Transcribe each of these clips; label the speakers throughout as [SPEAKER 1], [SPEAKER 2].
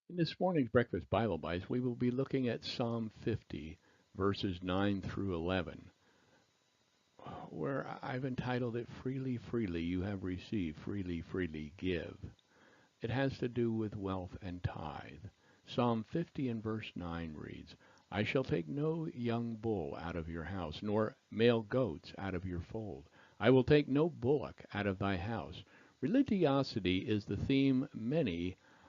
[SPEAKER 1] In this morning's Breakfast Bible Bytes, we will be looking at Psalm 50, verses 9 through 11, where I've entitled it Freely, Freely You Have Received, Freely, Freely Give. It has to do with wealth and tithe. Psalm 50 and verse 9 reads, I shall take no young bull out of your house, nor male goats out of your fold. I will take no bullock out of thy house. Religiosity is the theme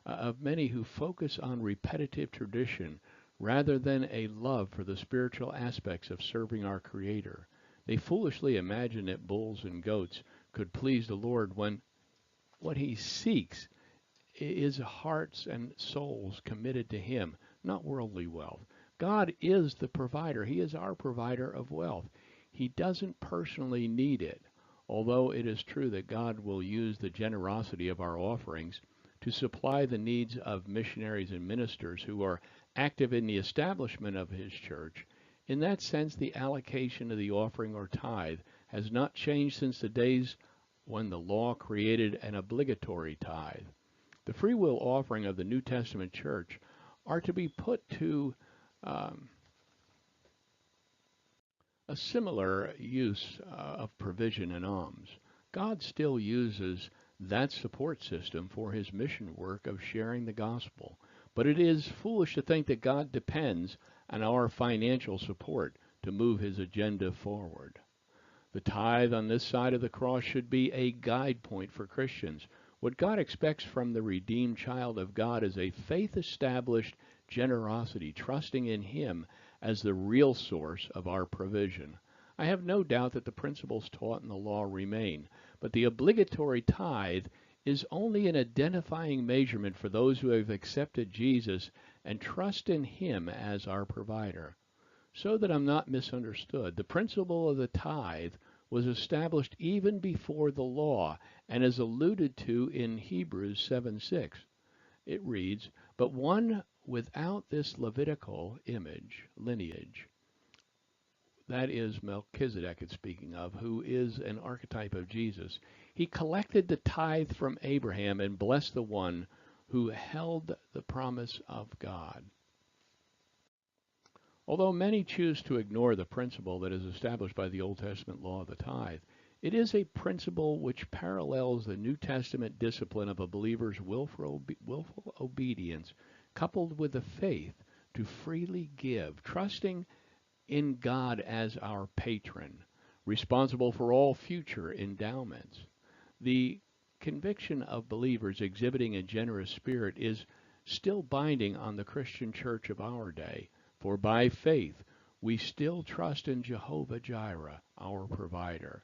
[SPEAKER 1] of many who focus on repetitive tradition rather than a love for the spiritual aspects of serving our Creator. They foolishly imagine that bulls and goats could please the Lord when what He seeks is hearts and souls committed to Him, not worldly wealth. God is the provider. He is our provider of wealth. He doesn't personally need it, although it is true that God will use the generosity of our offerings to supply the needs of missionaries and ministers who are active in the establishment of His church. In that sense, the allocation of the offering or tithe has not changed since the days when the law created an obligatory tithe. The free will offering of the New Testament church are to be put to a similar use of provision and alms. God still uses that support system for His mission work of sharing the gospel, but it is foolish to think that God depends on our financial support to move His agenda forward. The tithe on this side of the cross should be a guide point for Christians. What God expects from the redeemed child of God is a faith-established generosity, trusting in Him as the real source of our provision. I have no doubt that the principles taught in the law remain, but the obligatory tithe is only an identifying measurement for those who have accepted Jesus and trust in Him as our provider. So that I'm not misunderstood, the principle of the tithe was established even before the law and is alluded to in Hebrews 7:6. It reads, but one without this Levitical lineage, that is Melchizedek it's speaking of, who is an archetype of Jesus, he collected the tithe from Abraham and blessed the one who held the promise of God. Although many choose to ignore the principle that is established by the Old Testament law of the tithe, it is a principle which parallels the New Testament discipline of a believer's willful obedience coupled with the faith to freely give, trusting in God as our patron, responsible for all future endowments. The conviction of believers exhibiting a generous spirit is still binding on the Christian church of our day, for by faith we still trust in Jehovah Jireh, our provider.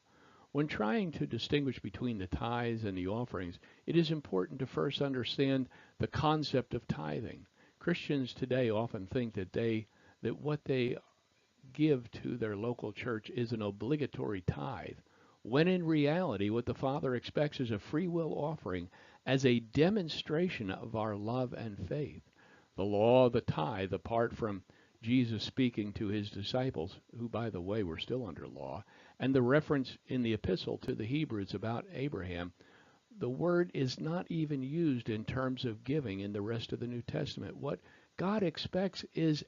[SPEAKER 1] When trying to distinguish between the tithes and the offerings, it is important to first understand the concept of tithing. Christians today often think that what they give to their local church is an obligatory tithe, when in reality what the Father expects is a free will offering as a demonstration of our love and faith. The law of the tithe, apart from Jesus speaking to His disciples, who by the way were still under law, and the reference in the epistle to the Hebrews about Abraham, the word is not even used in terms of giving in the rest of the New Testament. What God expects is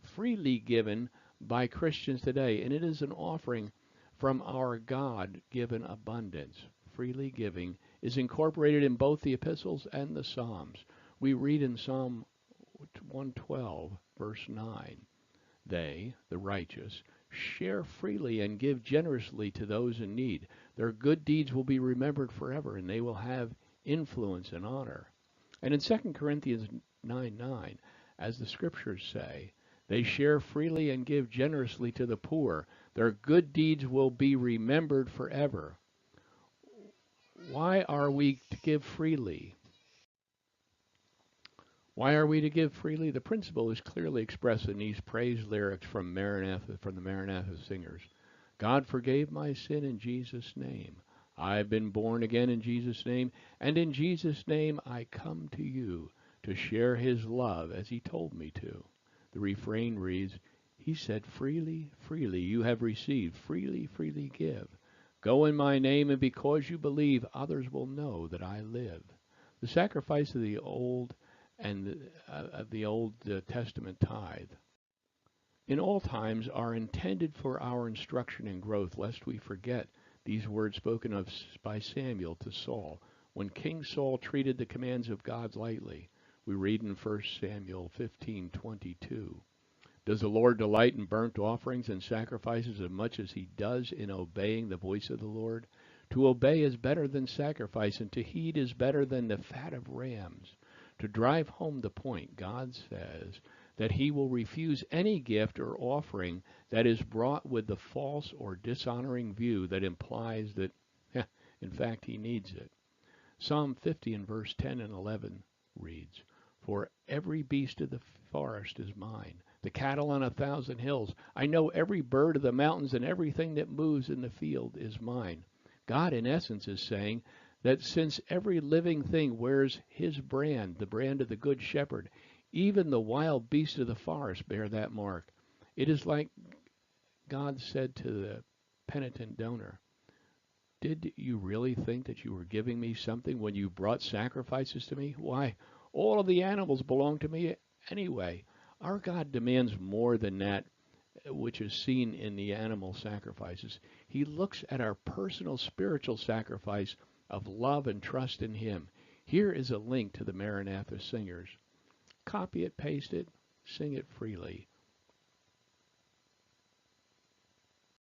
[SPEAKER 1] freely given by Christians today, and it is an offering from our God-given abundance. Freely giving is incorporated in both the epistles and the Psalms. We read in Psalm 112, verse 9, they, the righteous, share freely and give generously to those in need. Their good deeds will be remembered forever, and they will have influence and honor. And in 2 Corinthians 9:9, as the scriptures say, they share freely and give generously to the poor. Their good deeds will be remembered forever. Why are we to give freely? Why are we to give freely? The principle is clearly expressed in these praise lyrics from the Maranatha singers. God forgave my sin in Jesus' name. I've been born again in Jesus' name, and in Jesus' name I come to you to share His love as He told me to. The refrain reads, He said, freely, freely you have received, freely, freely give. Go in my name, and because you believe, others will know that I live. The sacrifice of the Old and the Old Testament tithe in all times are intended for our instruction and growth, lest we forget these words spoken of by Samuel to Saul, when King Saul treated the commands of God lightly. We read in 1 Samuel 15:22. Does the Lord delight in burnt offerings and sacrifices as much as he does in obeying the voice of the Lord? To obey is better than sacrifice, and to heed is better than the fat of rams. To drive home the point, God says that he will refuse any gift or offering that is brought with the false or dishonoring view that implies that, in fact, he needs it. Psalm 50 in verse 10 and 11 reads, "For every beast of the forest is mine, the cattle on 1,000 hills. I know every bird of the mountains, and everything that moves in the field is mine." God, in essence, is saying that since every living thing wears his brand, the brand of the Good Shepherd, even the wild beasts of the forest bear that mark. It is like God said to the penitent donor, "Did you really think that you were giving me something when you brought sacrifices to me? Why, all of the animals belong to me anyway." Our God demands more than that which is seen in the animal sacrifices. He looks at our personal spiritual sacrifice of love and trust in him. Here is a link to the Maranatha singers. Copy it, paste it, sing it freely.